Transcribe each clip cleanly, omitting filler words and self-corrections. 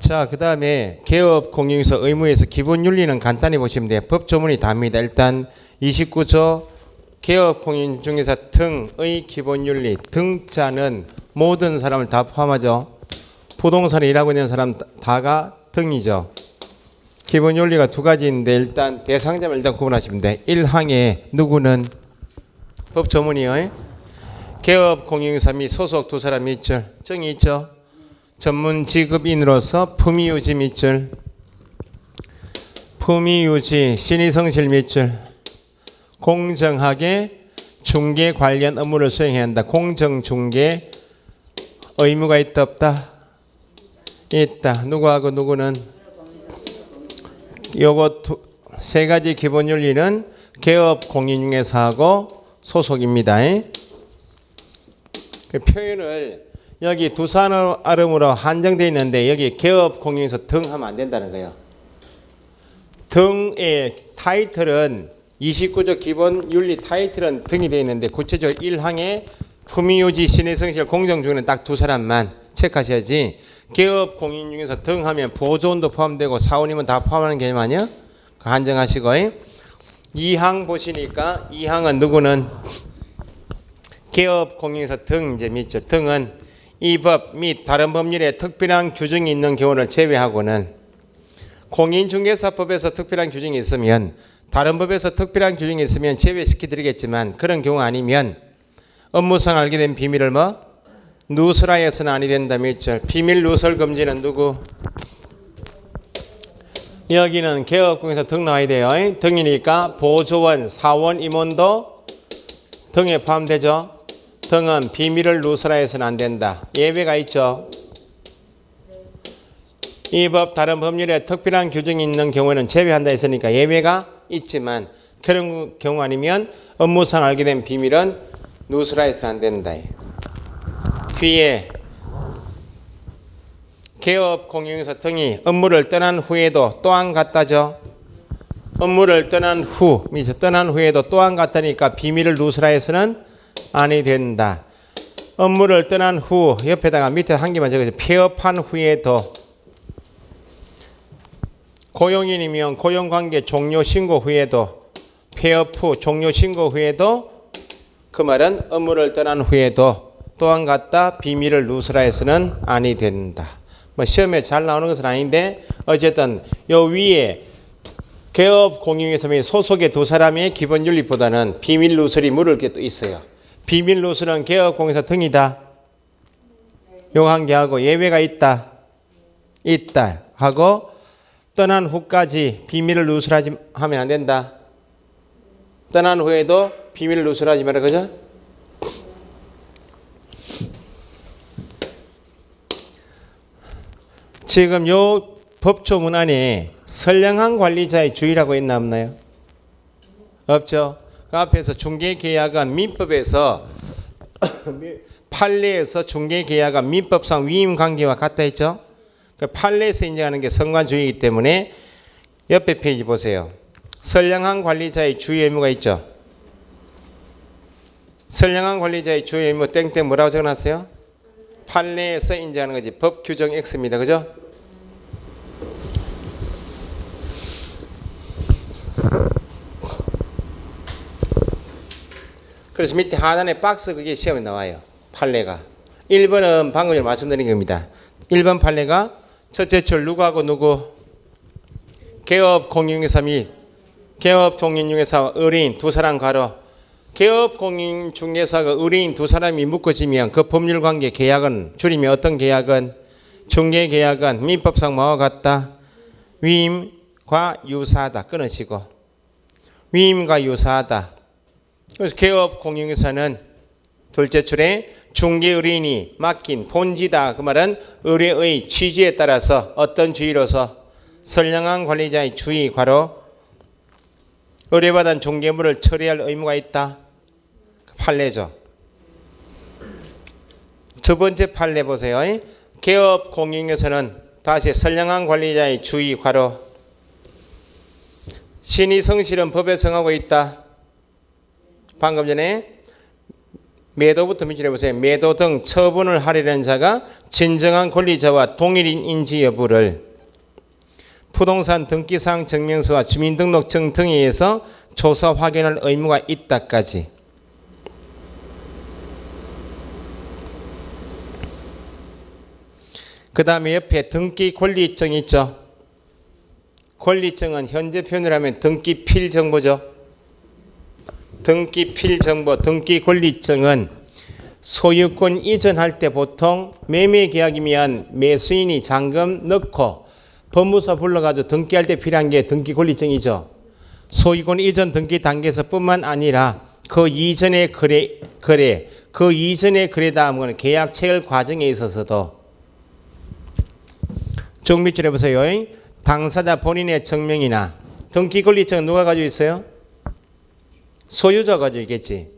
자, 그 다음에 개업 공용에서 의무에서 기본 윤리는 간단히 보시면 돼요. 법조문이 답니다. 일단 29조 개업 공용 중에서 등의 기본 윤리. 등자는 모든 사람을 다 포함하죠. 부동산에 일하고 있는 사람 다가 등이죠. 기본 윤리가 두 가지인데 일단 대상자를 일단 구분하시면 돼. 1항에 누구는 법조문이요. 개업 공용사 및 소속 두 사람 밑줄 정이 있죠. 전문 직업인으로서 품위유지 밑줄, 품위유지 신의성실 밑줄, 공정하게 중개 관련 업무를 수행해야 한다. 공정중개 의무가 있다 없다? 있다. 누구하고 누구는? 요거 세 가지 기본 윤리는 개업 공인중개사하고 소속입니다. 그 표현을 여기 두 산어름으로 한정되어 있는데 여기 개업 공인에서 등 하면 안 된다는 거예요. 등의 타이틀은 29조 기본 윤리 타이틀은 등이 되어 있는데 구체적으로 1항에 품위유지 신의성실 공정중개는 딱 두 사람만 체크하셔야지. 개업 공인 중에서 등 하면 보조원도 포함되고 사원이면 다 포함하는 개념 아니야? 한정하시고 2항 보시니까 2항은 누구는 개업 공인에서 등 이제 밑죠. 등은 이 법 및 다른 법률에 특별한 규정이 있는 경우를 제외하고는 공인중개사법에서 특별한 규정이 있으면 다른 법에서 특별한 규정이 있으면 제외시켜드리겠지만 그런 경우 아니면 업무상 알게 된 비밀을 누설하여서는 아니 된다. 밑줄 비밀 누설 금지는 누구? 여기는 개업공에서 등 나와야 돼요. 등이니까 보조원, 사원, 임원도 등에 포함되죠. 등은 비밀을 누설하여서는 안 된다. 예외가 있죠. 이 법 다른 법률에 특별한 규정이 있는 경우에는 제외한다 했으니까 예외가 있지만 그런 경우 아니면 업무상 알게 된 비밀은 누설하여서는 안 된다. 뒤에 개업 공용에서 등이 업무를 떠난 후에도 또한 같다죠. 업무를 떠난 후에도 또한 같다니까 비밀을 누설하여서는 아니 된다. 업무를 떠난 후 옆에다가 밑에 한 개만 적어서 폐업한 후에도 고용인이면 고용관계 종료 신고 후에도 폐업 후 종료 신고 후에도 그 말은 업무를 떠난 후에도 또한 같다. 비밀을 누설하여서는 아니 된다. 뭐 시험에 잘 나오는 것은 아닌데 어쨌든 요 위에 개업 공용에서 소속의 두 사람의 기본 윤리보다는 비밀 누설이 물을 게 또 있어요. 비밀 누설은 개업 공용에서 등이다. 요 한 개 하고 예외가 있다 하고 떠난 후까지 비밀을 누설하지 하면 안 된다. 떠난 후에도 비밀을 누설하지 마라. 그죠? 지금 요 법조문 안에 선량한 관리자의 주의라고 있나 없나요? 없죠. 그 앞에서 중개계약은 민법에서 판례에서 중개계약은 민법상 위임관계와 같다 했죠. 그 판례에서 인정하는 게 선관주의이기 때문에 옆에 페이지 보세요. 선량한 관리자의 주의 의무가 있죠. 선량한 관리자의 주의 의무 땡땡 뭐라고 적어놨어요? 판례에서 인정하는 거지. 법 규정 X입니다. 그죠? 그래서 밑에 하단에 박스 그게 시험에 나와요. 판례가. 1번은 방금 전에 말씀드린 겁니다. 1번 판례가 첫째 줄 누구하고 누구? 개업 공인중개사 및 개업 공인중개사 의뢰인 두 사람 가로 개업 공인중개사가 의뢰인 두 사람이 묶어지면 그 법률관계 계약은 줄이면 어떤 계약은? 중개계약은 민법상 뭐와 같다? 위임과 유사하다. 끊으시고 위임과 유사하다. 그래서 개업 공인중개사는 둘째 줄에 중개의뢰인이 맡긴 본지다. 그 말은 의뢰의 취지에 따라서 어떤 주의로서 선량한 관리자의 주의 괄호 의뢰받은 중개물을 처리할 의무가 있다. 판례죠. 두 번째 판례 보세요. 개업 공인중개사는 다시 선량한 관리자의 주의 괄호 신의 성실은 법에 정하고 있다. 방금 전에 매도부터 밑줄 해보세요. 매도 등 처분을 하려는 자가 진정한 권리자와 동일인지 여부를 부동산 등기상 증명서와 주민등록증 등에 의해서 조사 확인할 의무가 있다까지. 그 다음에 옆에 등기 권리증 있죠. 권리증은 현재 표현을 하면 등기 필정보죠. 등기 필정보, 등기 권리증은 소유권 이전할 때 보통 매매 계약이면 매수인이 잔금 넣고 법무사 불러가지고 등기할 때 필요한 게 등기 권리증이죠. 소유권 이전 등기 단계에서뿐만 아니라 그 이전의 거래, 그 이전의 거래 다음은 계약 체결 과정에 있어서도 쭉 밑줄 해보세요. 당사자 본인의 증명이나 등기 권리증은 누가 가지고 있어요? 소유자가 가지고 있겠지.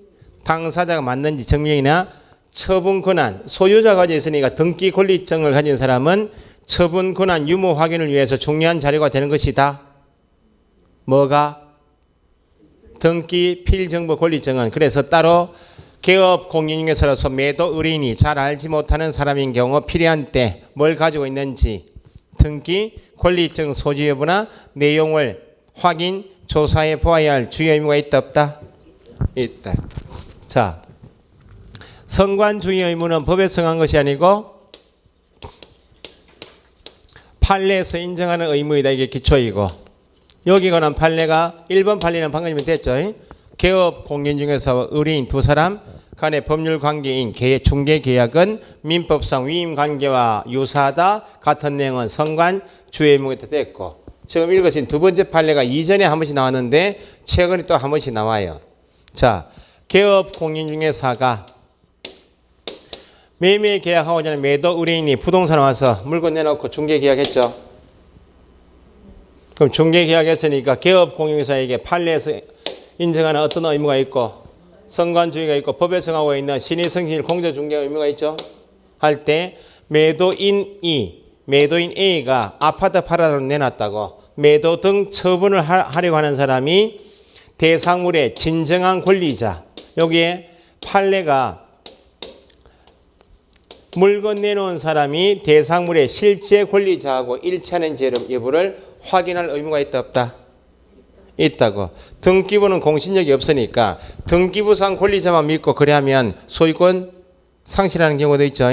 당사자가 맞는지 증명이나 처분 권한, 소유자가 가지고 있으니까 등기 권리증을 가진 사람은 처분 권한 유무 확인을 위해서 중요한 자료가 되는 것이다. 뭐가? 등기 필정보 권리증은 그래서 따로 개업 공인중개사로서 매도 의뢰인이 잘 알지 못하는 사람인 경우 필요한 때 뭘 가지고 있는지 등기 권리증 소지 여부나 내용을 확인 조사해 보아야 할 주요 의무가 있다 없다? 있다. 자, 선관 주의 의무는 법에 정한 것이 아니고 판례에서 인정하는 의무이다. 이게 기초이고 여기 관한 판례가 1번 판례는 방금 됐죠. 개업 공인중개사와 의뢰인 두 사람 간의 법률 관계인 중개계약은 민법상 위임관계와 유사하다. 같은 내용은 선관 주의 의무가 됐고 지금 읽으신 두 번째 판례가 이전에 한 번씩 나왔는데 최근에 또 한 번씩 나와요. 자, 개업 공인중개사가 매매 계약하고 전에 매도 의뢰인이 부동산 와서 물건 내놓고 중개계약했죠. 그럼 중개계약했으니까 개업 공인중개사에게 판례에서 인정하는 어떤 의무가 있고 선관주의가 있고 법에 정하고 있는 신의성실 공정중개 의무가 있죠. 할 때 매도인 A가 아파트 팔아서 내놨다고 매도 등 처분을 하려고 하는 사람이 대상물의 진정한 권리자, 여기에 판례가 물건 내놓은 사람이 대상물의 실제 권리자하고 일치하는 여부를 확인할 의무가 있다 없다? 있다고. 등기부는 공신력이 없으니까 등기부상 권리자만 믿고 그래하면 소유권 상실하는 경우도 있죠.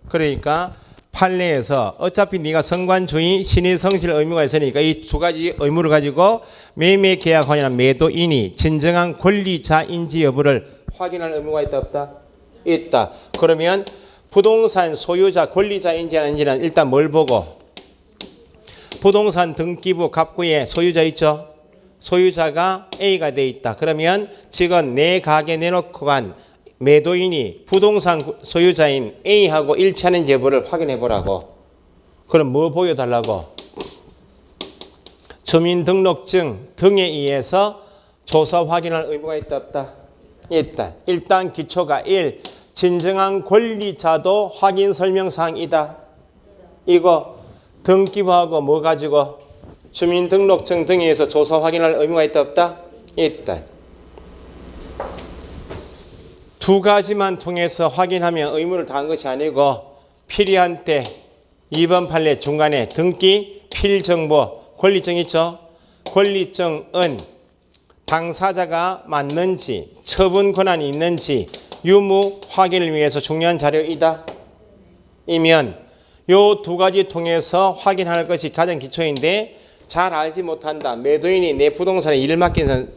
그러니까 판례에서 어차피 네가 선관주의 신의성실 의무가 있으니까 이 두 가지 의무를 가지고 매매 계약하냐 매도인이 진정한 권리자인지 여부를 확인할 의무가 있다 없다? 있다. 그러면 부동산 소유자 권리자인지 아닌지는 일단 뭘 보고 부동산 등기부 갑구에 소유자 있죠? 소유자가 A가 돼 있다. 그러면 지금 내 가게 내놓고 간 매도인이 부동산 소유자인 A하고 일치하는 여부를 확인해 보라고. 그럼 뭐 보여달라고? 주민등록증 등에 의해서 조사 확인할 의무가 있다 없다? 있다. 일단 기초가 1. 진정한 권리자도 확인 설명사항이다. 이거 등기부하고 뭐 가지고? 주민등록증 등에 의해서 조사 확인할 의무가 있다 없다? 있다. 두 가지만 통해서 확인하면 의무를 다한 것이 아니고 필요한 때 2번 판례 중간에 등기 필정보 권리증 있죠? 권리증은 당사자가 맞는지 처분 권한이 있는지 유무 확인을 위해서 중요한 자료이다. 이면 요 두 가지 통해서 확인할 것이 가장 기초인데 잘 알지 못한다. 매도인이 내 부동산에 일을 맡기는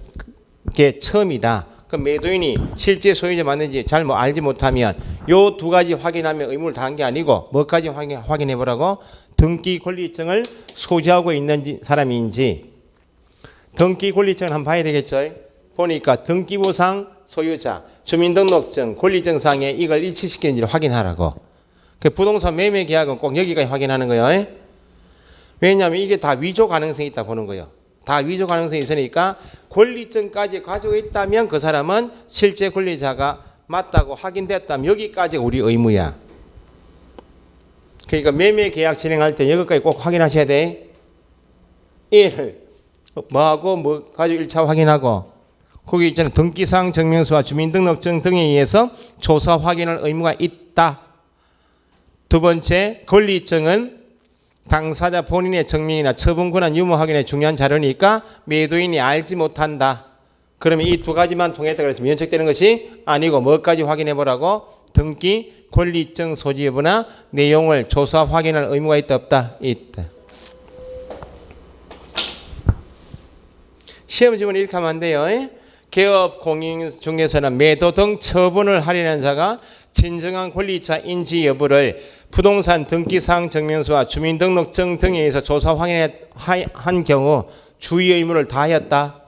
게 처음이다. 그 매도인이 실제 소유자 맞는지 잘 알지 못하면 요 두 가지 확인하면 의무를 다한 게 아니고 뭐까지 확인해 보라고? 등기 권리증을 소지하고 있는 사람인지 등기 권리증을 한번 봐야 되겠죠. 보니까 등기부상 소유자, 주민등록증, 권리증상에 이걸 일치시키는지를 확인하라고. 그 부동산 매매 계약은 꼭 여기까지 확인하는 거예요. 왜냐하면 이게 다 위조 가능성이 있다 보는 거예요. 다 위조 가능성이 있으니까 권리증까지 가지고 있다면 그 사람은 실제 권리자가 맞다고 확인됐다면 여기까지 우리 의무야. 그러니까 매매 계약 진행할 때 여기까지 꼭 확인하셔야 돼. 1. 뭐하고 뭐 가지고 1차 확인하고 거기 있잖아요. 등기사항 증명서와 주민등록증 등에 의해서 조사 확인할 의무가 있다. 두 번째, 권리증은 당사자 본인의 증명이나 처분 권한 유무 확인에 중요한 자료니까 매도인이 알지 못한다. 그러면 이 두 가지만 통했다 그래서 면책되는 것이 아니고 뭐까지 확인해 보라고? 등기, 권리증 소지 여부나 내용을 조사 확인할 의무가 있다 없다? 있다. 시험 지문 이렇게 하면 안 돼요. 개업 공인 중개사는 매도 등 처분을 하려는 자가 진정한 권리자 인지 여부를 부동산 등기사항 증명서와 주민등록증 등에 의해서 조사 확인한 경우 주의 의무를 다하였다.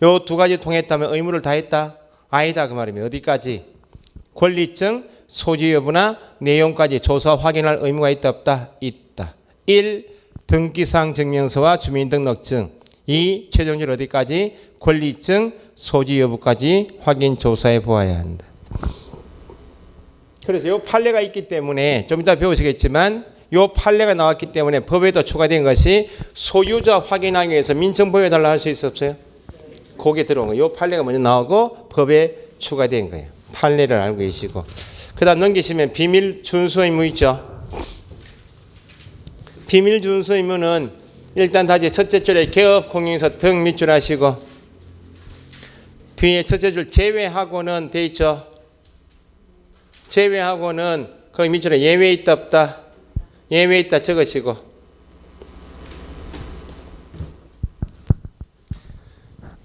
요 두 가지 통했다면 의무를 다했다? 아니다 그 말입니다. 어디까지? 권리증, 소지 여부나 내용까지 조사 확인할 의무가 있다 없다? 있다. 1. 등기사항 증명서와 주민등록증. 2. 최종적으로 어디까지? 권리증, 소지 여부까지 확인 조사해 보아야 한다. 그래서 요 판례가 있기 때문에 좀 이따 배우시겠지만 요 판례가 나왔기 때문에 법에도 추가된 것이 소유자 확인하기 위해서 민증 보여달라 할 수 있었어요? 거기에 들어온 거예요. 요 판례가 먼저 나오고 법에 추가된 거예요. 판례를 알고 계시고. 그 다음 넘기시면 비밀 준수 의무 있죠. 비밀 준수 의무는 일단 다시 첫째 줄에 개업 공인서 등 밑줄 하시고 뒤에 첫째 줄 제외하고는 돼 있죠. 제외하고는 거기 밑줄에 예외 있다 없다? 예외 있다 적으시고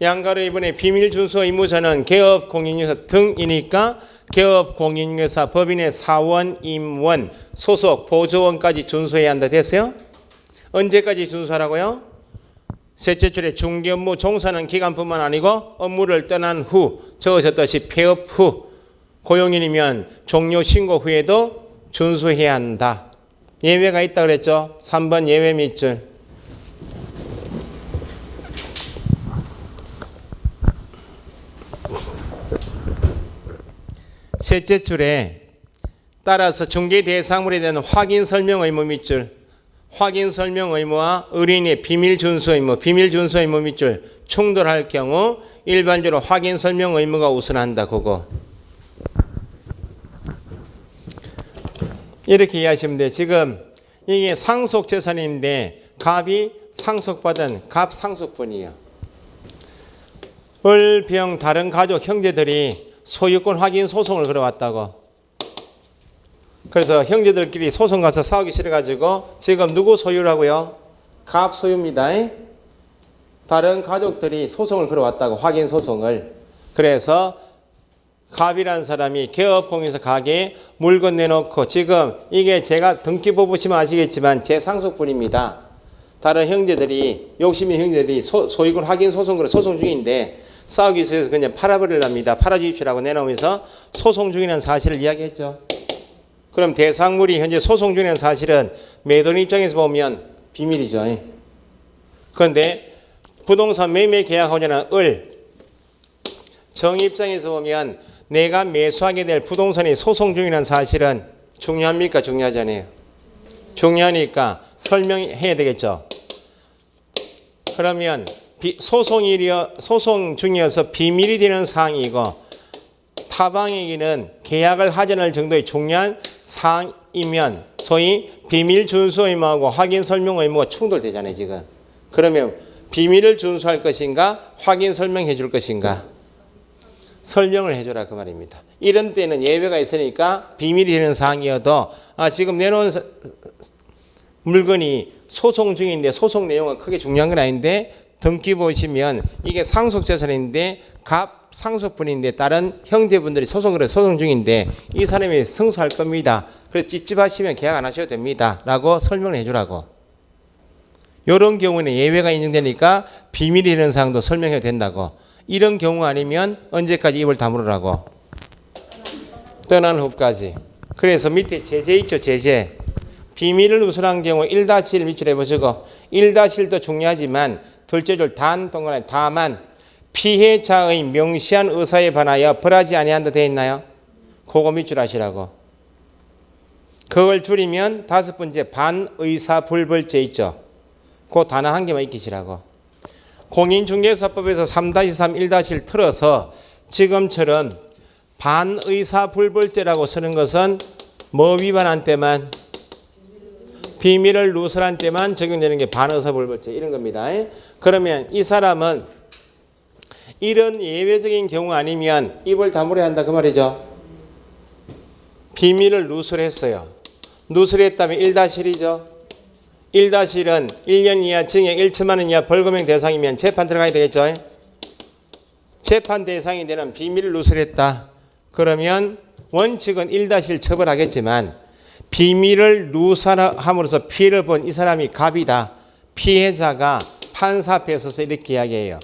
양가로 이번에 비밀 준수 의무자는 개업 공인중개사 등이니까 개업 공인중개사 법인의 사원, 임원, 소속, 보조원까지 준수해야 한다 됐어요? 언제까지 준수하라고요? 셋째 줄에 중개업무 종사하는 기간뿐만 아니고 업무를 떠난 후 적으셨듯이 폐업 후 고용인이면 종료 신고 후에도 준수해야 한다. 예외가 있다 그랬죠? 3번 예외 밑줄. 셋째 줄에 따라서 중개 대상물에 대한 확인 설명 의무 밑줄. 확인 설명 의무와 의뢰인의 비밀 준수 의무, 비밀 준수 의무 밑줄 충돌할 경우 일반적으로 확인 설명 의무가 우선한다. 그거. 이렇게 이해하시면 돼요. 지금 이게 상속재산인데 갑이 상속받은 갑 상속분이에요. 을, 병, 다른 가족, 형제들이 소유권 확인 소송을 걸어왔다고. 그래서 형제들끼리 소송 가서 싸우기 싫어가지고 지금 누구 소유라고요? 갑 소유입니다. 다른 가족들이 소송을 걸어왔다고. 확인 소송을. 그래서 갑이라는 사람이 개업공인에서 가게에 물건 내놓고 지금 이게 제가 등기 뽑으시면 아시겠지만 제 상속분입니다. 다른 형제들이 욕심 있는 형제들이 소유권 확인 소송으로 소송 중인데 싸우기 위해서 그냥 팔아버리랍니다. 팔아주십시오라고 내놓으면서 소송 중이라는 사실을 이야기했죠. 그럼 대상물이 현재 소송 중이라는 사실은 매도인 입장에서 보면 비밀이죠. 그런데 부동산 매매 계약하자는 정 입장에서 보면 내가 매수하게 될 부동산이 소송 중이라는 사실은 중요합니까? 중요하지 않아요? 중요하니까 설명해야 되겠죠. 그러면 소송 중이어서 비밀이 되는 사항이고 타방에게는 계약을 하자는 정도의 중요한 사항이면 소위 비밀 준수 의무하고 확인 설명 의무가 충돌되잖아요. 지금. 그러면 비밀을 준수할 것인가 확인 설명해 줄 것인가? 설명을 해줘라 그 말입니다. 이런 때는 예외가 있으니까 비밀이 되는 사항이어도 지금 내놓은 물건이 소송 중인데 소송 내용은 크게 중요한 건 아닌데 등기 보시면 이게 상속재산인데 갑 상속분인데 다른 형제분들이 소송 중인데 이 사람이 승소할 겁니다. 그래서 찝찝하시면 계약 안 하셔도 됩니다. 라고 설명을 해주라고. 이런 경우는 예외가 인정되니까 비밀이 되는 사항도 설명해도 된다고. 이런 경우 아니면 언제까지 입을 다물으라고? 떠난 후까지. 그래서 밑에 제재 있죠. 제재. 비밀을 우선한 경우 1-1 밑줄 해보시고 1-1도 중요하지만 둘째 줄 단 동그라미 다만 피해자의 명시한 의사에 반하여 벌하지 아니한다 되어 있나요? 그거 밑줄 하시라고. 그걸 줄이면 다섯 번째 반의사불벌죄 있죠. 그 단어 한 개만 익히시라고. 공인중개사법에서 3-3, 1-1 틀어서 지금처럼 반의사불벌죄라고 쓰는 것은 뭐 위반한 때만? 비밀을 누설한 때만 적용되는 게 반의사불벌죄 이런 겁니다. 그러면 이 사람은 이런 예외적인 경우 아니면 입을 다물어야 한다 그 말이죠. 비밀을 누설했어요. 누설했다면 1-1이죠. 1-1은 1년 이하 징역 1천만 원 이하 벌금형 대상이면 재판 들어가야 되겠죠. 재판 대상이 되는 비밀을 누설했다. 그러면 원칙은 1-1 처벌하겠지만 비밀을 누설함으로써 피해를 본 이 사람이 갑이다. 피해자가 판사 앞에 서서 이렇게 이야기해요.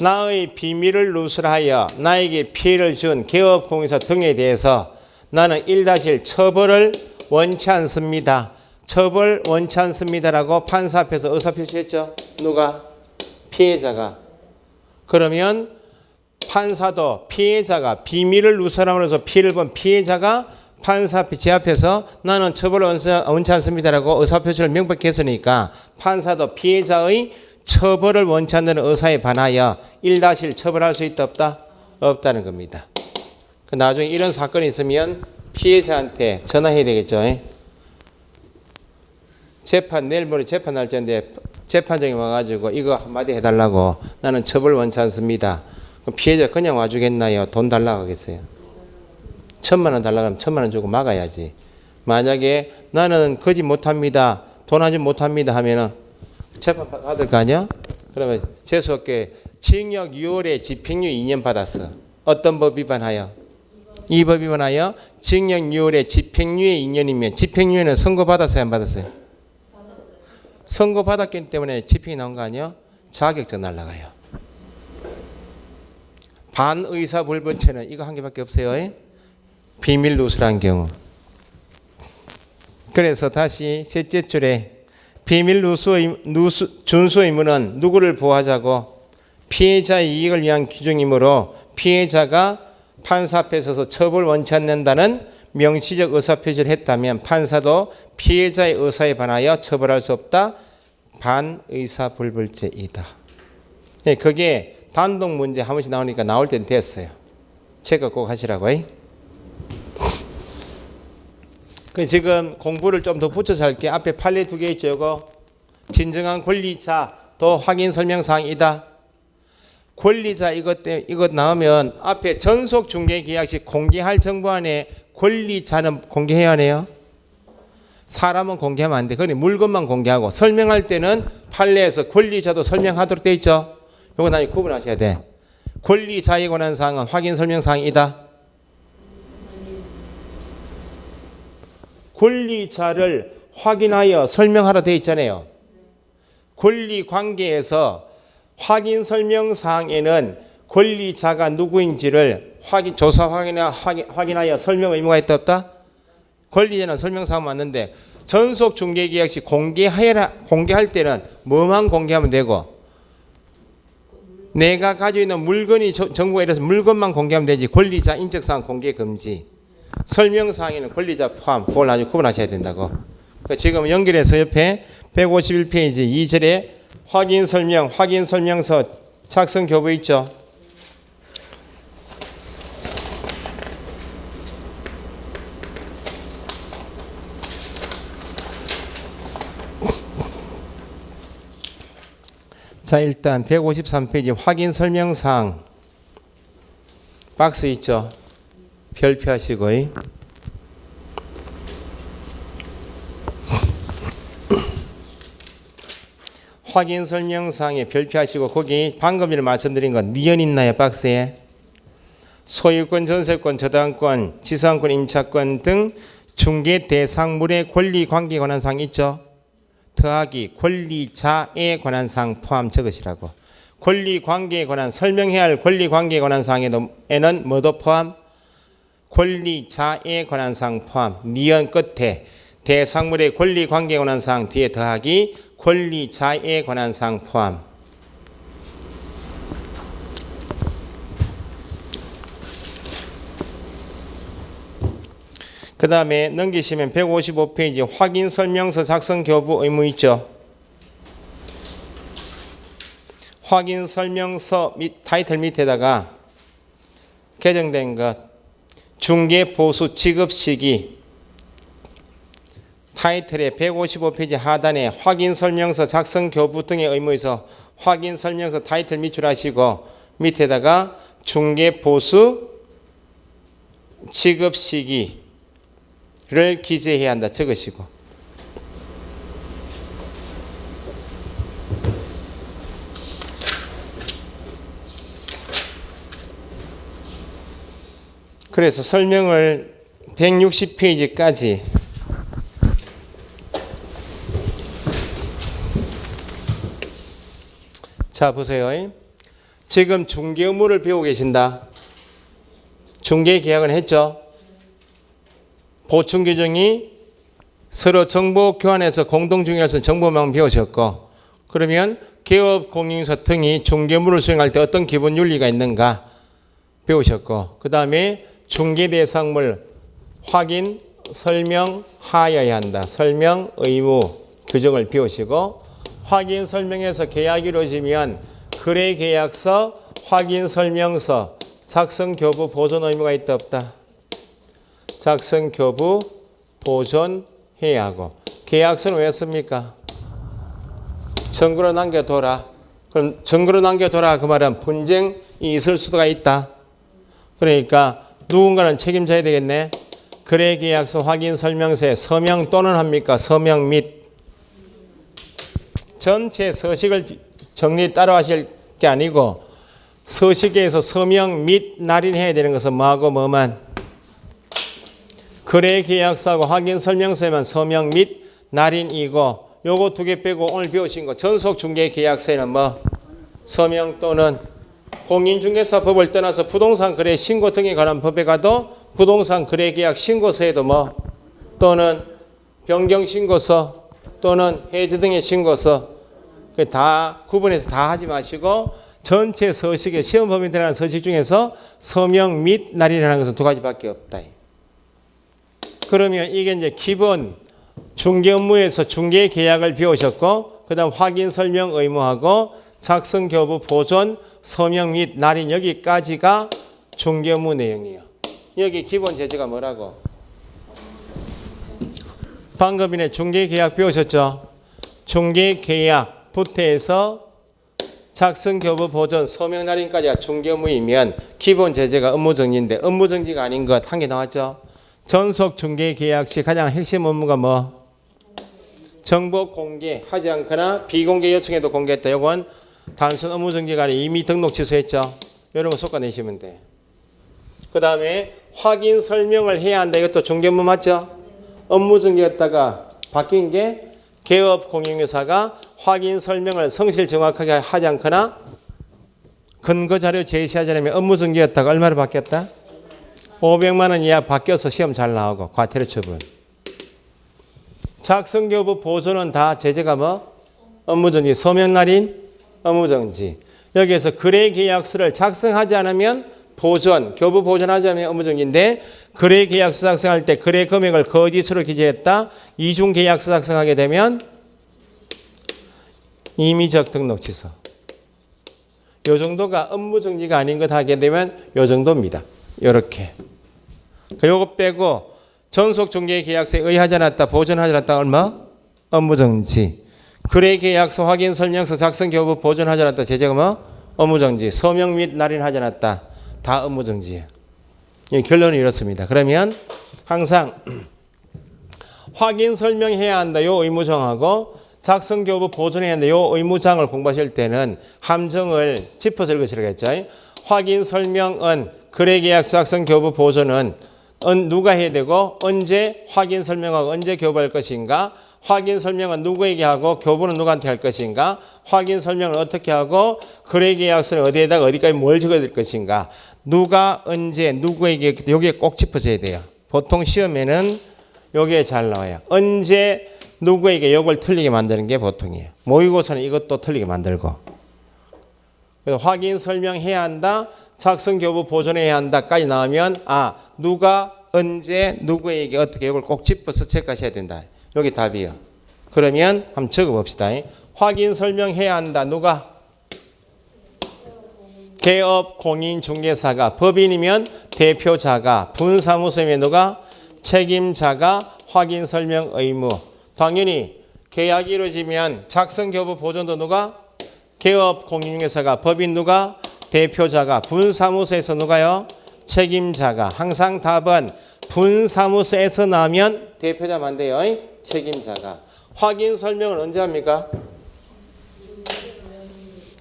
나의 비밀을 누설하여 나에게 피해를 준 개업공사 등에 대해서 나는 1-1 처벌을 원치 않습니다. 처벌 원치 않습니다라고 판사 앞에서 의사표시했죠. 누가? 피해자가. 그러면 판사도 피해자가 비밀을 누설함으로써 피해를 본 피해자가 판사 앞에 제 앞에서 나는 처벌을 원치 않습니다라고 의사표시를 명백히 했으니까 판사도 피해자의 처벌을 원치 않는 의사에 반하여 1-1 처벌할 수 있다 없다? 없다는 겁니다. 나중에 이런 사건이 있으면 피해자한테 전화해야 되겠죠. 재판 내일 모레 재판 날짜인데 재판장이 와가지고 이거 한마디 해달라고 나는 처벌 원치 않습니다. 그럼 피해자 그냥 와주겠나요? 돈 달라고 하겠어요? 1,000만 원 달라고 하면 1,000만 원 주고 막아야지. 만약에 나는 거짓 못합니다. 돈 하지 못합니다 하면은 재판 받을 거 아니야? 그러면 재수없게 징역 6월에 집행유예 2년 받았어. 어떤 법 위반하여? 이 법 위반하여 징역 6월에 집행유예 2년이면 집행유예는 선고받았어요? 안 받았어요? 선고받았기 때문에 집행이 나온 거 아니야? 자격증 날라가요. 반의사불벌죄는 이거 한 개밖에 없어요. 비밀 누설한 경우. 그래서 다시 셋째 줄에 비밀 준수 의무는 누구를 보호하자고? 피해자의 이익을 위한 규정이므로 피해자가 판사 앞에 서서 처벌 원치 않는다는 명시적 의사표시를 했다면 판사도 피해자의 의사에 반하여 처벌할 수 없다. 반의사불벌죄이다. 그게 단독 문제 한 번씩 나오니까 나올 땐 됐어요. 체크 꼭 하시라고. 지금 공부를 좀 더 붙여서 할게. 앞에 판례 2개 있죠. 이거 진정한 권리자 또 확인 설명사항이다. 권리자 이것 나오면 앞에 전속 중개 계약 시 공개할 정보안에 권리자는 공개해야 하네요. 사람은 공개하면 안 돼. 그러니 물건만 공개하고 설명할 때는 판례에서 권리자도 설명하도록 되어 있죠. 이거 나중에 구분하셔야 돼. 권리자에 관한 사항은 확인 설명사항이다. 권리자를 확인하여 설명하라 되어 있잖아요. 권리관계에서 확인 설명사항에는 권리자가 누구인지를 조사 확인하여 설명 의무가 있다 없다? 권리자는 설명사항 맞는데 전속 중개계약 시 공개할 때는 뭐만 공개하면 되고 내가 가지고 있는 물건이 정보가 이래서 물건만 공개하면 되지 권리자 인적사항 공개 금지. 설명사항에는 권리자 포함 그걸 나중에 구분하셔야 된다고. 지금 연결해서 옆에 151페이지 2절에 확인 설명서 작성 교부 있죠. 자, 일단 153페이지 확인 설명사항 박스 있죠. 별표하시고 확인 설명사항에 별표하시고 거기 방금 전에 말씀드린 건 니은 있나요? 박스에 소유권, 전세권, 저당권, 지상권, 임차권 등 중개 대상물의 권리 관계에 관한 사항 있죠. 더하기 권리자에 관한 사항 포함 적으시라고. 권리 관계에 관한 설명해야 할 권리 관계에 관한 사항에는 뭐도 포함? 권리자에 관한 사항 포함. 니은 끝에 대상물의 권리 관계에 관한 사항 뒤에 더하기 권리자에 관한 사항 포함. 그 다음에 넘기시면 155페이지 확인 설명서 작성 교부 의무 있죠. 확인 설명서 타이틀 밑에다가 개정된 것 중개 보수 지급 시기 타이틀의 155페이지 하단에 확인 설명서 작성 교부 등의 의무에서 확인 설명서 타이틀 밑줄하시고 밑에다가 중개 보수 지급 시기를 기재해야 한다 적으시고 그래서 설명을 160페이지까지 자 보세요. 지금 중개 업무를 배우고 계신다. 중개 계약을 했죠. 보충 규정이 서로 정보 교환해서 공동 중개로서 정보망 배우셨고 그러면 개업 공인인증서 등이 중개 업무를 수행할 때 어떤 기본 윤리가 있는가 배우셨고 그 다음에 중개 대상물 확인 설명하여야 한다. 설명 의무 규정을 배우시고 확인 설명에서 계약이 이루어지면 거래 계약서, 확인 설명서, 작성 교부 보존 의무가 있다 없다. 작성 교부 보존해야 하고 계약서는 왜 씁니까? 증거로 남겨둬라. 그럼 증거로 남겨둬라 그 말은 분쟁이 있을 수가 있다. 그러니까 누군가는 책임져야 되겠네. 거래 계약서 확인 설명서에 서명 또는 합니까? 서명 및 전체 서식을 정리 따로 하실 게 아니고 서식에서 서명 및 날인해야 되는 것은 뭐하고 뭐만 거래 계약서하고 확인 설명서에만 서명 및 날인이고 요거 두 개 빼고 오늘 배우신 거 전속 중개 계약서에는 뭐 서명 또는 공인중개사법을 떠나서 부동산 거래 신고 등에 관한 법에 가도 부동산 거래 계약 신고서에도 뭐 또는 변경 신고서 또는 해지 등의 신고서 다 구분해서 다 하지 마시고 전체 서식에 시험 범위에 들어가는 서식 중에서 서명 및 날인이라는 것은 두 가지밖에 없다. 그러면 이게 이제 기본 중개 업무에서 중개 계약을 배우셨고 그다음 확인 설명 의무하고 작성 교부 보존 서명 및 날인 여기까지가 중개 업무 내용이에요. 여기 기본 제재가 뭐라고? 방금 전에 중개 계약 배우셨죠? 중개 계약부터 해서 작성 교부 보존 서명 날인까지가 중개 업무이면 기본 제재가 업무 정지인데 업무 정지가 아닌 것 한 개 나왔죠? 전속 중개 계약 시 가장 핵심 업무가 뭐? 정보 공개하지 않거나 비공개 요청에도 공개했다. 이건 단순 업무 정지가 아니라 이미 등록 취소했죠. 이런 거 솎아내시면 돼. 그 다음에 확인 설명을 해야 한다. 이것도 중개 업무 맞죠? 업무 정지였다가 바뀐 게 개업 공인중개사가 확인 설명을 성실 정확하게 하지 않거나 근거 자료 제시하지 않으면 업무 정지였다가 얼마로 바뀌었다? 500만 원 이하 바뀌어서 시험 잘 나오고 과태료 처분. 작성 교부 보존은 다 제재가 뭐? 업무 정지, 서명 날인, 업무 정지. 여기에서 거래 계약서를 작성하지 않으면 보존, 교부 보존하지 않으면 업무 정지인데 거래 계약서 작성할 때 거래 금액을 거짓으로 기재했다. 이중 계약서 작성하게 되면 임의적 등록 취소. 요 정도가 업무 정지가 아닌 것 하게 되면 요 정도입니다. 요렇게. 요거 빼고 전속 중개 계약서에 의하지 않았다, 보존하지 않았다 얼마? 업무 정지. 거래 계약서 확인 설명서 작성 교부 보존하지 않았다 제재가 뭐? 업무 정지. 서명 및 날인하지 않았다. 다 업무 정지예요. 결론은 이렇습니다. 그러면 항상 확인 설명해야 한다. 요 의무정하고 작성 교부 보존해야 한다. 요 의무장을 공부하실 때는 함정을 짚어서 읽으시라고 했죠. 확인 설명은 거래 계약서 작성 교부 보존은 누가 해야 되고 언제 확인 설명하고 언제 교부할 것인가? 확인 설명은 누구에게 하고 교부는 누구한테 할 것인가? 확인 설명을 어떻게 하고 거래 계약서는 어디에다가 어디까지 뭘 적어야 될 것인가? 누가 언제 누구에게 여기에 꼭 짚어져야 돼요. 보통 시험에는 여기에 잘 나와요. 언제 누구에게 이걸 틀리게 만드는 게 보통이에요. 모의고사는 이것도 틀리게 만들고. 그래서 확인 설명해야 한다. 작성 교부 보존해야 한다까지 나오면 누가 언제 누구에게 어떻게 이걸 꼭 짚어서 체크하셔야 된다. 여기 답이에요. 그러면 한번 적어봅시다. 확인 설명해야 한다. 누가? 개업 공인중개사가 법인이면 대표자가 분사무소면 누가 책임자가 확인 설명 의무. 당연히 계약이 이루어지면 작성교부 보존도 누가 개업 공인중개사가 법인 누가 대표자가 분사무소에서 누가요 책임자가. 항상 답은 분사무소에서 나오면 대표자만 돼요. 책임자가. 확인 설명을 언제 합니까?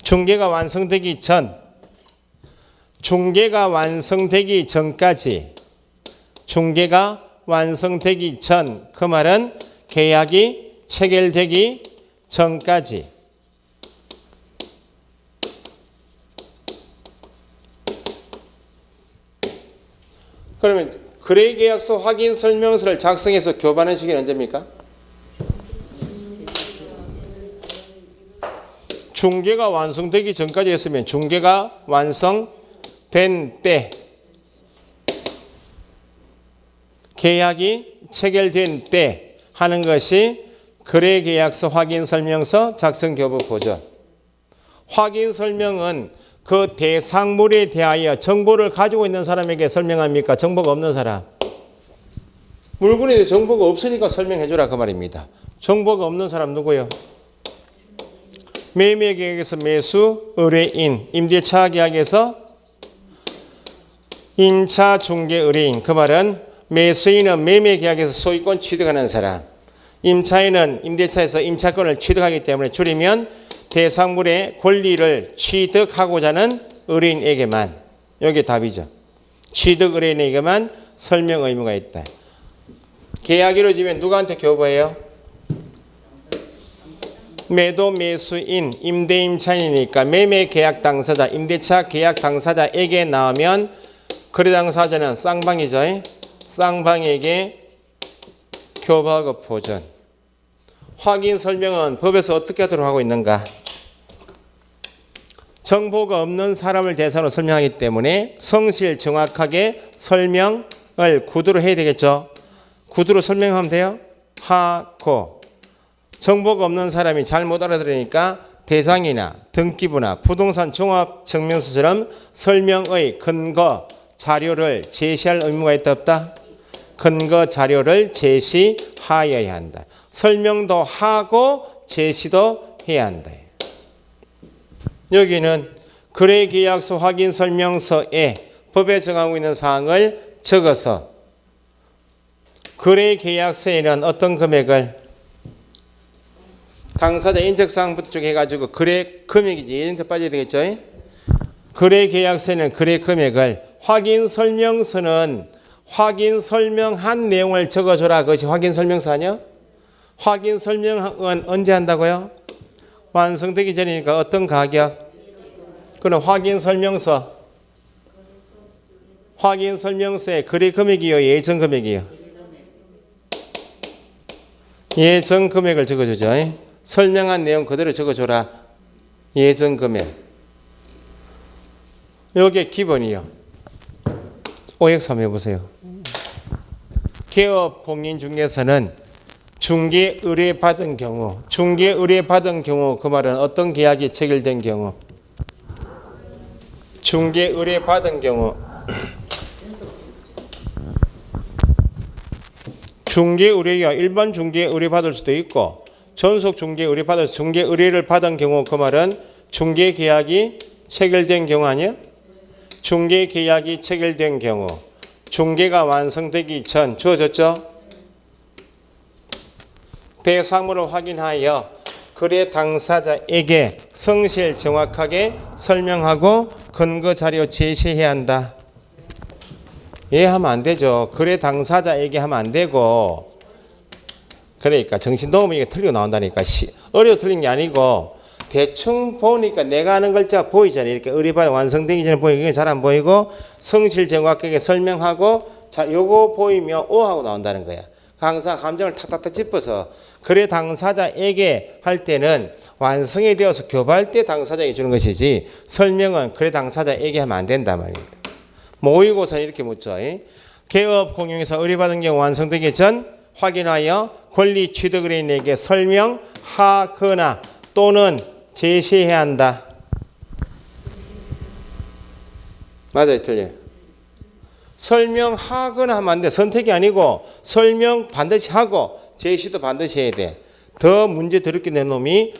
중개가 완성되기 전. 중개가 완성되기 전까지. 중개가 완성되기 전. 그 말은 계약이 체결되기 전까지. 그러면 거래계약서 확인 설명서를 작성해서 교부하는 시기는 언제입니까? 중개가 완성되기 전까지 했으면 중개가 완성된 때, 계약이 체결된 때 하는 것이 거래계약서 확인 설명서 작성 교부 보전. 확인 설명은 그 대상물에 대하여 정보를 가지고 있는 사람에게 설명합니까? 정보가 없는 사람. 물건에 대해 정보가 없으니까 설명해 주라 그 말입니다. 정보가 없는 사람 누구예요? 매매계약에서 매수, 의뢰인, 임대차 계약에서 임차 중개 의뢰인. 그 말은 매수인은 매매계약에서 소유권 취득하는 사람, 임차인은 임대차에서 임차권을 취득하기 때문에 줄이면 대상물의 권리를 취득하고자 하는 의뢰인에게만. 여기 답이죠. 취득 의뢰인에게만 설명 의무가 있다. 계약이 이루어지면 누구한테 교부해요? 매도 매수인, 임대 임차인이니까 매매 계약 당사자, 임대차 계약 당사자에게 나오면 거래 당사자는 쌍방이죠. 쌍방에게 교부하고 보전. 확인 설명은 법에서 어떻게 하도록 하고 있는가? 정보가 없는 사람을 대상으로 설명하기 때문에 성실 정확하게 설명을 구두로 해야 되겠죠. 구두로 설명하면 돼요. 하고. 정보가 없는 사람이 잘 못 알아들으니까 대상이나 등기부나 부동산 종합증명서처럼 설명의 근거 자료를 제시할 의무가 있다 없다? 근거 자료를 제시하여야 한다. 설명도 하고 제시도 해야 한다. 여기는 거래계약서 확인 설명서에 법에 정하고 있는 사항을 적어서 거래계약서에는 어떤 금액을 당사자 인적사항부터 쭉 해가지고 거래 금액이지 예전부터 빠져야 되겠죠. 거래계약서에는 거래 금액을, 확인 설명서는 확인 설명한 내용을 적어줘라. 그것이 확인 설명서 아니야? 확인 설명은 언제 한다고요? 완성되기 전이니까 어떤 가격? 그럼 확인 설명서에 거래 금액이요, 예정 금액이요? 예정 금액을 적어주죠. 설명한 내용 그대로 적어줘라. 예정 금액. 여기에 기본이요. OX 한번 해보세요. 개업 공인중개사는 중개 의뢰 받은 경우, 중개 의뢰 받은 경우, 그 말은 어떤 계약이 체결된 경우, 중개 의뢰 받은 경우, 중개 의뢰가 일반 중개 의뢰 받을 수도 있고 전속 중개 의뢰 받을 중개 의뢰를 받은 경우, 그 말은 중개 계약이 체결된 경우 아니야? 중개 계약이 체결된 경우, 중개가 완성되기 전 주어졌죠? 대상물을 확인하여 거래 당사자에게 성실 정확하게 설명하고 근거 자료 제시해야 한다. 예 하면 안 되죠. 거래 당사자에게 하면 안 되고, 그러니까 정신 놓으면 이게 틀리고 나온다니까. 어려워 틀린 게 아니고 대충 보니까 내가 아는 글자가 보이잖아요. 이렇게 의뢰받아 완성되기 전에 보이고 이게 잘 안 보이고 성실 정확하게 설명하고 자 요거 보이면 오 하고 나온다는 거야. 항상 감정을 탁탁탁 짚어서 거래 당사자에게 할 때는 완성이 되어서 교부할 때 당사자에게 주는 것이지 설명은 거래 당사자에게 하면 안 된단 말이에요. 모의고사는 이렇게 묻죠. 개업 공용에서 의뢰받은 경우 완성되기 전 확인하여 권리 취득 의뢰인에게 설명하거나 또는 제시해야 한다. 맞아요, 틀려요. 설명하거나 하면 안 돼. 선택이 아니고 설명 반드시 하고 제시도 반드시 해야 돼. 더 문제 더럽게 낸 놈이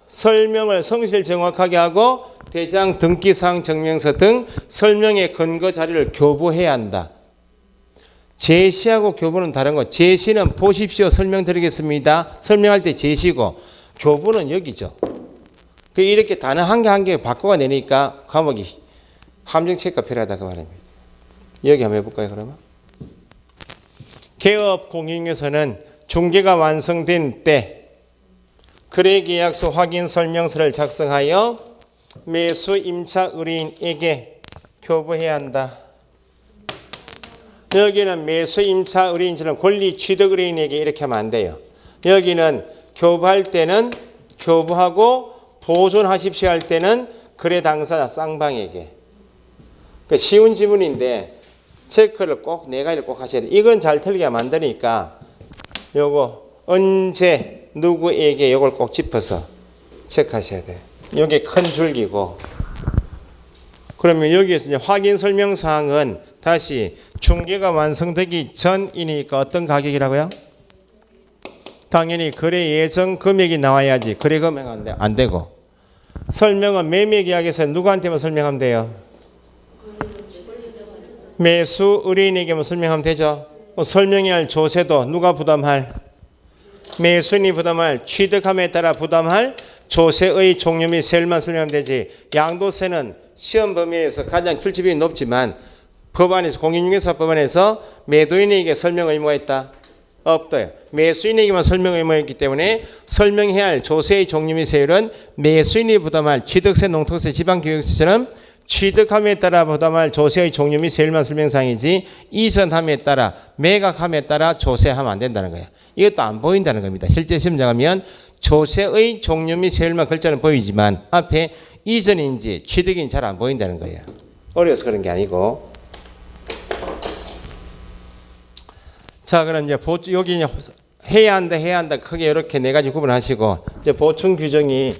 설명을 성실 정확하게 하고 대장 등기사항 증명서 등 설명의 근거 자료를 교부해야 한다. 제시하고 교부는 다른 거. 제시는 보십시오 설명드리겠습니다. 설명할 때 제시고 교부는 여기죠. 이렇게 단어 한 개 한 개 바꿔가 내니까 과목이 함정 체크가 필요하다 그 말입니다. 여기 한번 해볼까요 그러면? 개업 공인중개사는 중개가 완성된 때 거래계약서 확인 설명서를 작성하여 매수 임차 의뢰인에게 교부해야 한다. 여기는 매수 임차 의뢰인처럼 권리 취득 의뢰인에게 이렇게 하면 안 돼요. 여기는 교부할 때는 교부하고 보존하십시오 할 때는 거래 당사자 쌍방에게. 그러니까 쉬운 지문인데 체크를 꼭 네 가지를 꼭 하셔야 돼요. 이건 잘 틀리게 만드니까 요거 언제 누구에게 요걸 꼭 짚어서 체크하셔야 돼요. 요게 큰 줄기고. 그러면 여기에서 이제 확인 설명 사항은 다시 중개가 완성되기 전이니까 어떤 가격이라고요? 당연히 거래 예정 금액이 나와야지. 거래 금액 안 되고. 설명은 매매 계약에서 누구한테만 설명하면 돼요? 매수 의뢰인에게만 설명하면 되죠. 설명해야 할 조세도 누가 부담할? 매수인이 부담할, 취득함에 따라 부담할 조세의 종류 및 세율만 설명하면 되지. 양도세는 시험 범위에서 가장 출제비율이 높지만 법안에서 공인중개사 법안에서 매도인에게 설명 의무가 있다? 없어요. 매수인에게만 설명 의무가 있기 때문에 설명해야 할 조세의 종류 및 세율은 매수인이 부담할 취득세, 농특세, 지방교육세처럼 취득함에 따라 부담할 조세의 종류 및 세율만 설명사항이지 이전함에 따라 매각함에 따라 조세하면 안 된다는 거예요. 이것도 안 보인다는 겁니다. 실제 시험 나가면 조세의 종류 및 세율만 글자는 보이지만 앞에 이전인지 취득인지 잘 안 보인다는 거예요. 어려워서 그런 게 아니고. 자, 그럼 이제 여기 해야 한다 크게 이렇게 네 가지 구분하시고 이제 보충 규정이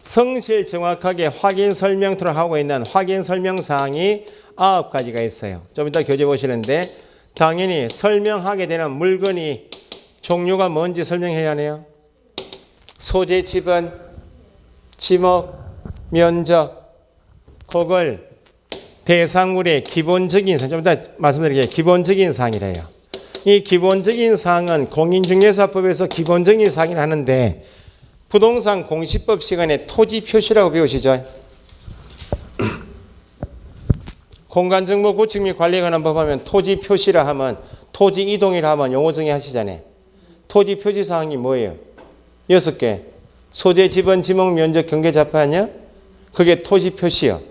성실 정확하게 확인 설명토록 하고 있는 확인 설명 사항이 9가지가 있어요. 좀 이따 교재 보시는데 당연히 설명하게 되는 물건이 종류가 뭔지 설명해야 하네요. 소재, 지번, 지목, 면적, 그걸 대상물의 기본적인 사항, 좀 이따 말씀드릴게요. 기본적인 사항이래요. 이 기본적인 사항은 공인중개사법에서 기본적인 사항을 하는데 부동산 공시법 시간에 토지 표시라고 배우시죠? 공간정보 구축 및 관리에 관한 법 하면 토지 표시라 하면 토지 이동이라 하면 용어 정의하시잖아요. 토지 표시 사항이 뭐예요? 6개. 소재, 지번, 지목, 면적, 경계, 자파 아니야? 그게 토지 표시요.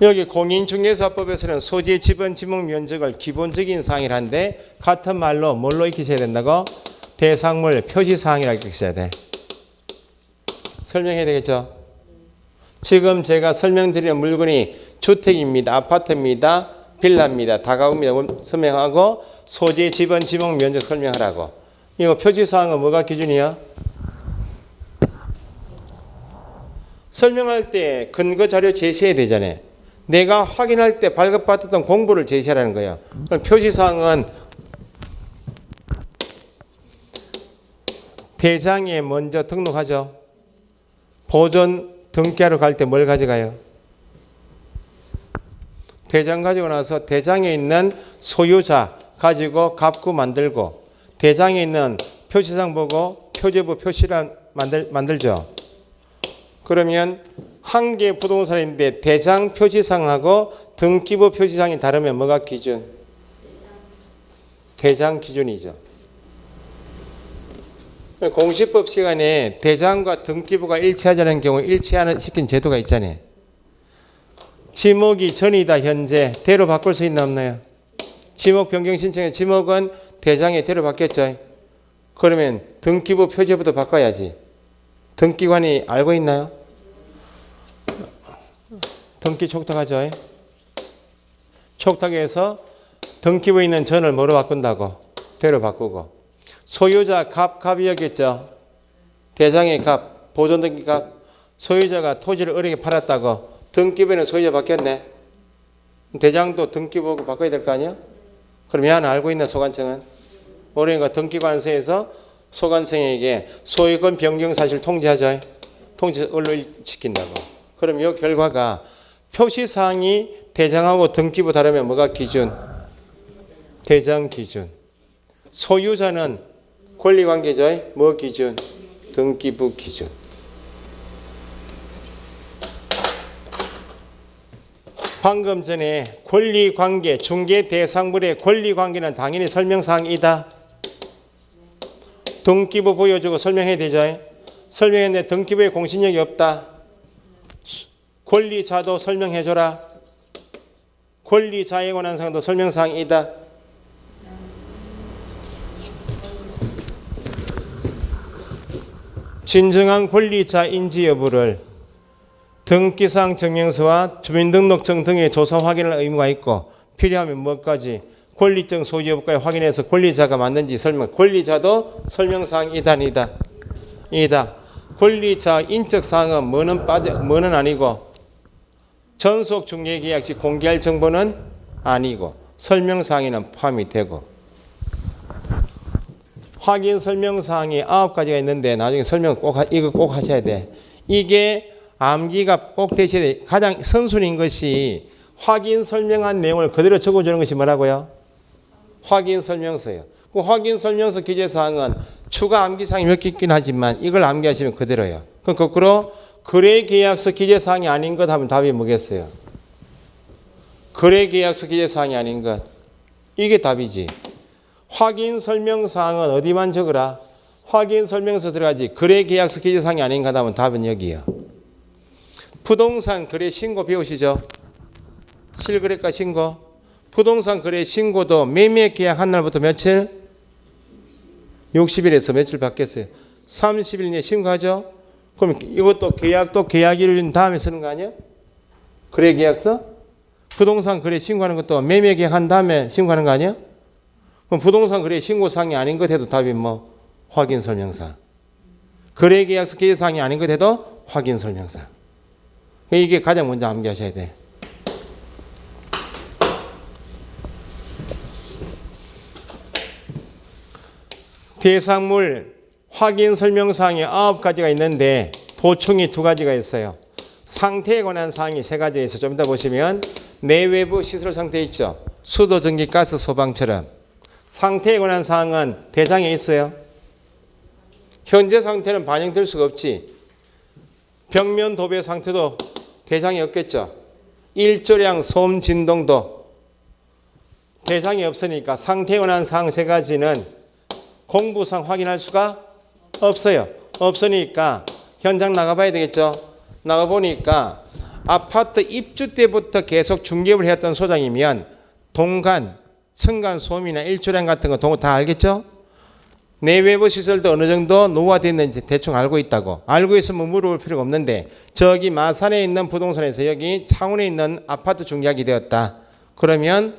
여기 공인중개사법에서는 소재, 지번, 지목, 면적을 기본적인 사항이란데 같은 말로 뭘로 익히셔야 된다고? 대상물 표시 사항이라고 익히셔야 돼. 설명해야 되겠죠? 지금 제가 설명드리는 물건이 주택입니다. 아파트입니다. 빌라입니다. 다가옵니다. 설명하고 소재, 지번, 지목, 면적 설명하라고. 이거 표지사항은 뭐가 기준이야? 설명할 때 근거 자료 제시해야 되잖아요. 내가 확인할 때 발급받았던 공부를 제시하라는 거예요. 그럼 표지사항은 대장에 먼저 등록하죠. 보존 등기하러 갈 때 뭘 가져가요? 대장 가지고 나서 대장에 있는 소유자 가지고 갑구 만들고 대장에 있는 표시사항 보고 표제부 표시란 만들죠. 그러면 한 개 부동산인데 대장 표시사항하고 등기부 표시사항이 다르면 뭐가 기준? 대장 기준이죠. 공시법 시간에 대장과 등기부가 일치하자는 경우 일치하는 시킨 제도가 있잖아요. 지목이 전이다 현재 대로 바꿀 수 있나 없나요? 지목 변경 신청에 지목은 대장에 대로 바뀌었죠. 그러면 등기부 표제부도 바꿔야지. 등기관이 알고 있나요? 등기 촉탁하죠. 촉탁해서 등기부에 있는 전을 뭐로 바꾼다고? 대로 바꾸고. 소유자 갑이었겠죠. 대장의 갑, 보존등기 갑. 소유자가 토지를 어렵게 팔았다고 등기부에는 소유자 바뀌었네. 대장도 등기부하고 바꿔야 될 거 아니야? 그럼 얘는 알고 있나 소관청은? 모르니까 등기관서에서 소관청에게 소유권 변경 사실 통지하자. 통지해서 언론시킨다고. 그럼 이 결과가 표시사항이 대장하고 등기부 다르면 뭐가 기준? 대장 기준. 소유자는 권리관계자 뭐 기준? 등기부 기준. 방금 전에 권리관계, 중개 대상물의 권리관계는 당연히 설명사항이다. 등기부 보여주고 설명해야 되죠. 설명했는데 등기부에 공신력이 없다. 권리자도 설명해줘라. 권리자에 관한 사항도 설명사항이다. 진정한 권리자인지 여부를 등기사항 증명서와 주민등록증 등의 조사 확인할 의무가 있고 필요하면 뭐까지 권리증 소유 여부까지 확인해서 권리자가 맞는지 설명. 권리자도 설명사항이다. 이다. 권리자 인적사항은 뭐는 아니고 전속 중개계약 시 공개할 정보는 아니고 설명사항에는 포함이 되고 확인 설명사항이 9가지가 있는데 나중에 설명 이거 꼭 하셔야 돼. 이게 암기가 꼭 되셔야 돼. 가장 선순위인 것이 확인 설명한 내용을 그대로 적어주는 것이 뭐라고요? 확인 설명서예요. 그 확인 설명서 기재사항은 추가 암기사항이 몇 개 있긴 하지만 이걸 암기하시면 그대로예요. 그럼 거꾸로 거래계약서 기재사항이 아닌 것 하면 답이 뭐겠어요? 거래계약서 기재사항이 아닌 것. 이게 답이지. 확인 설명사항은 어디만 적으라? 확인 설명서 들어가지. 거래계약서 기재사항이 아닌가 하면 답은 여기요. 부동산 거래 신고 배우시죠? 실거래가 신고. 부동산 거래 신고도 매매 계약한 날부터 며칠? 60일에서 며칠 받겠어요? 30일 내에 신고하죠? 그럼 이것도 계약도 계약 이루어진 다음에 쓰는 거 아니야? 거래 계약서? 부동산 거래 신고하는 것도 매매 계약한 다음에 신고하는 거 아니야? 그럼 부동산 거래 신고사항이 아닌 것 해도 답이 뭐? 확인 설명사. 거래 계약서 기재사항이 아닌 것 해도 확인 설명사. 이게 가장 먼저 암기하셔야 돼. 대상물 확인 설명사항이 9가지가 있는데 보충이 2가지가 있어요. 상태에 관한 사항이 3가지 있어요. 좀 이따 보시면 내외부 시설 상태 있죠. 수도, 전기, 가스, 소방처럼. 상태에 관한 사항은 대장에 있어요. 현재 상태는 반영될 수가 없지. 벽면 도배 상태도 대장이 없겠죠. 일조량, 소음, 진동도 대장이 없으니까 상태에 관한 사항 3가지는 공부상 확인할 수가 없어요. 없으니까 현장 나가봐야 되겠죠. 나가보니까 아파트 입주 때부터 계속 중개업을 해왔던 소장이면 동간, 층간 소음이나 일조량 같은 거 다 알겠죠? 내외부 시설도 어느 정도 노후화됐는지 대충 알고 있다고. 알고 있으면 물어볼 필요가 없는데 저기 마산에 있는 부동산에서 여기 창원에 있는 아파트 중개하게 되었다. 그러면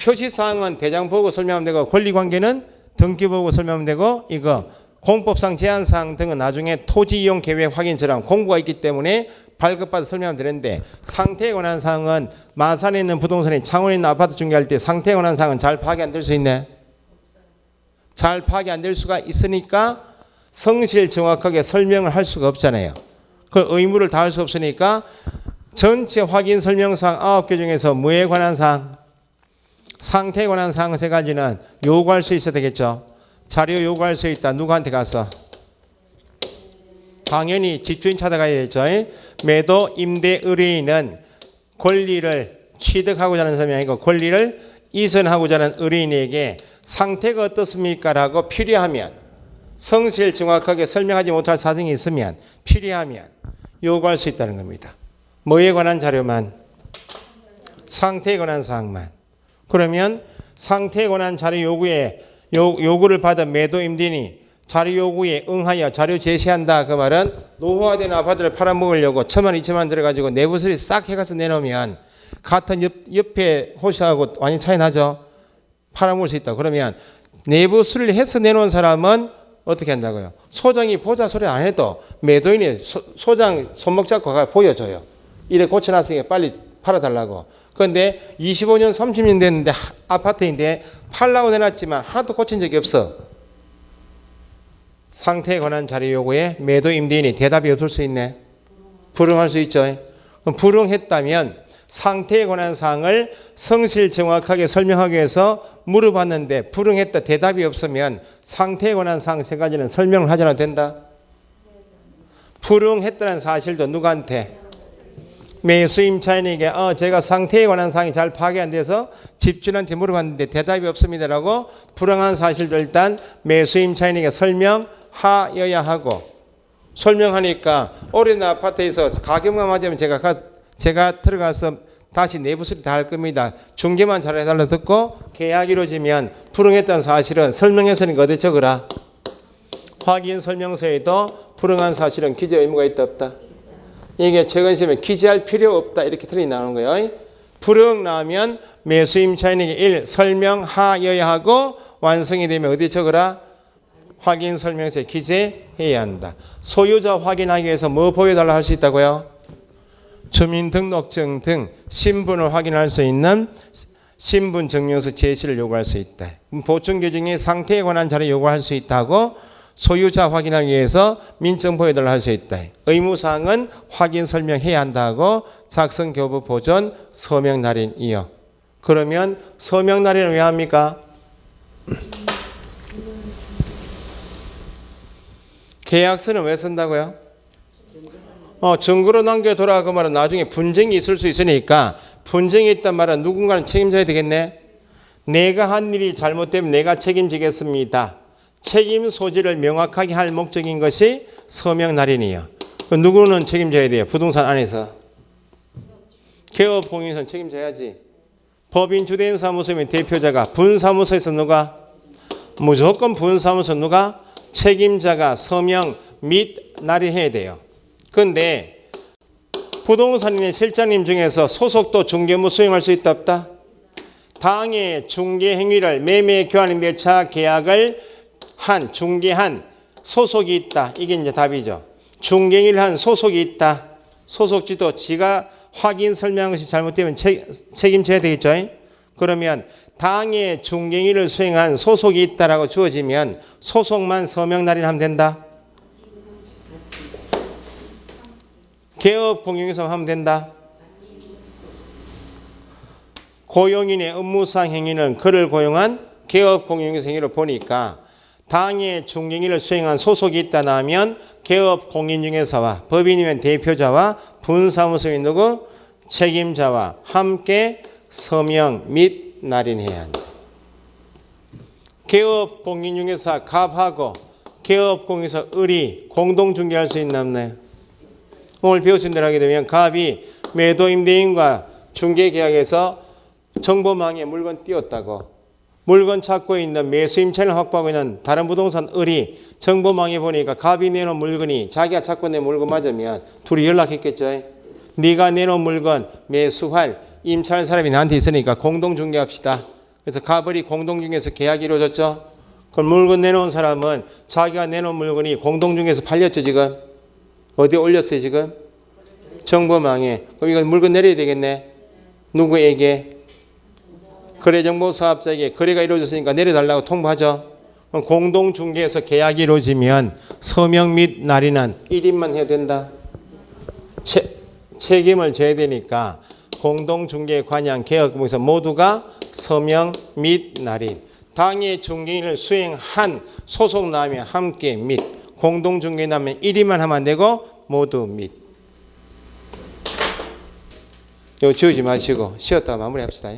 표시사항은 대장 보고 설명하면 되고 권리관계는 등기 보고 설명하면 되고 이거 공법상 제한사항 등은 나중에 토지이용 계획 확인 저랑 공고가 있기 때문에 발급받아 설명하면 되는데 상태에 관한 사항은 마산에 있는 부동산에 창원에 있는 아파트 중개할 때 상태에 관한 사항은 잘 파악이 안 될 수 있네. 잘 파악이 안 될 수가 있으니까 성실 정확하게 설명을 할 수가 없잖아요. 그 의무를 다할 수 없으니까 전체 확인 설명사항 9개 중에서 뭐에 관한 사항? 상태에 관한 사항 3가지는 요구할 수 있어야 되겠죠. 자료 요구할 수 있다. 누구한테 가서? 당연히 집주인 찾아가야 되죠. 매도, 임대, 의뢰인은 권리를 취득하고자 하는 사람이 아니고 권리를 이전하고자 하는 의뢰인에게 상태가 어떻습니까? 라고 필요하면 성실 정확하게 설명하지 못할 사정이 있으면 필요하면 요구할 수 있다는 겁니다. 뭐에 관한 자료만? 상태에 관한 사항만. 그러면 상태에 관한 자료 요구에 요구를 받은 매도 임대인이 자료 요구에 응하여 자료 제시한다. 그 말은 노후화된 아파트를 팔아먹으려고 1,000만 2,000만 들어가지고 내부 수리 싹 해가서 내놓으면 같은 옆에 호시하고 완전 차이 나죠. 팔아먹을 수 있다. 그러면 내부 수리를 해서 내놓은 사람은 어떻게 한다고요? 소장이 보자 소리 안 해도 매도인이 소장 손목 잡고 보여줘요. 이래 고쳐놨으니까 빨리 팔아달라고. 그런데 25년 30년 됐는데 아파트인데 팔라고 내놨지만 하나도 고친 적이 없어. 상태에 관한 자료 요구에 매도 임대인이 대답이 없을 수 있네. 불응할 수 있죠. 그럼 불응했다면 상태에 관한 사항을 성실 정확하게 설명하기 위해서 물어봤는데 불응했다 대답이 없으면 상태에 관한 사항 세 가지는 설명을 하지 않아도 된다. 불응했다는 사실도 누구한테? 매수임차인에게 제가 상태에 관한 사항이 잘 파악이 안 돼서 집주인한테 물어봤는데 대답이 없습니다라고 불응한 사실도 일단 매수임차인에게 설명하여야 하고, 설명하니까 오래된 아파트에서 가격만 맞으면 제가 들어가서 다시 내부 수리 다 할 겁니다. 중개만 잘해달라 듣고 계약 이루어지면 불응했다는 사실은 설명해서니까 어디 적으라. 확인 설명서에도 불응한 사실은 기재 의무가 있다 없다. 이게 최근 시험에 기재할 필요 없다 이렇게 틀이 나오는 거예요. 불응 나오면 매수임차인에게 1. 설명하여야 하고 완성이 되면 어디 적으라. 확인 설명서에 기재해야 한다. 소유자 확인하기 위해서 뭐 보여달라 할 수 있다고요? 주민등록증 등 신분을 확인할 수 있는 신분증명서 제시를 요구할 수 있다. 보충규정의 상태에 관한 자료 요구할 수 있다고 소유자 확인하기 위해서 민증 보여달라 할 수 있다. 의무사항은 확인 설명해야 한다고 작성교부 보존 서명날인이요. 그러면 서명날인은 왜 합니까? 계약서는 왜 쓴다고요? 증거로 남겨둬라 그 말은 나중에 분쟁이 있을 수 있으니까 분쟁이 있단 말은 누군가는 책임져야 되겠네. 내가 한 일이 잘못되면 내가 책임지겠습니다. 책임 소지를 명확하게 할 목적인 것이 서명날인이에요. 누구는 책임져야 돼요? 부동산 안에서. 개업 공인선 책임져야지. 법인 주된 사무소면 대표자가, 분사무소에서 누가? 무조건 분사무소 누가? 책임자가 서명 및 날인해야 돼요. 그런데 부동산인의 실장님 중에서 소속도 중개무 수행할 수 있다 없다? 당해 중개 행위를 매매 교환 매차 계약을 중개한 소속이 있다. 이게 이제 답이죠. 중개를 한 소속이 있다. 소속지도 지가 확인 설명한 것이 잘못되면 책임져야 되겠죠. 그러면 당해 중개를 수행한 소속이 있다라고 주어지면 소속만 서명 날인하면 된다. 개업 공용에서 하면 된다. 고용인의 업무상 행위는 그를 고용한 개업 공용에서 행위를 보니까 당해 중개를 수행한 소속이 있다 하면 개업 공인중개사와 법인이면 대표자와 분사무소의 누구? 책임자와 함께 서명 및 날인해야 한다. 개업 공인중개사 갑하고 개업 공인중개사 을이 공동 중개할 수 있나 없나요? 오늘 배우신 대로 하게 되면 갑이 매도 임대인과 중개 계약에서 정보망에 물건 띄웠다고, 물건 찾고 있는 매수임차인을 확보하고 있는 다른 부동산 을이 정보망에 보니까 갑이 내놓은 물건이 자기가 찾고 낸 물건 맞으면 둘이 연락했겠죠. 네가 내놓은 물건 매수할 임차할 사람이 나한테 있으니까 공동 중개합시다. 그래서 갑을이 공동 중개에서 계약이 이루어졌죠. 그럼 물건 내놓은 사람은 자기가 내놓은 물건이 공동 중개에서 팔렸죠. 지금 어디에 올렸어요? 지금 정보망에. 그럼 이건 물건 내려야 되겠네. 누구에게? 거래정보사업자에게 거래가 이루어졌으니까 내려달라고 통보하죠. 그럼 공동중개에서 계약이 이루어지면 서명 및 날인은 1인만 해야 된다. 책임을 져야 되니까 공동중개에 관여한 개업공에서 모두가 서명 및 날인. 당해 중개인을 수행한 소속 나면 함께 및, 공동중개 나면 1인만 하면 안 되고 모두 및. 이거 지우지 마시고 쉬었다가 마무리합시다.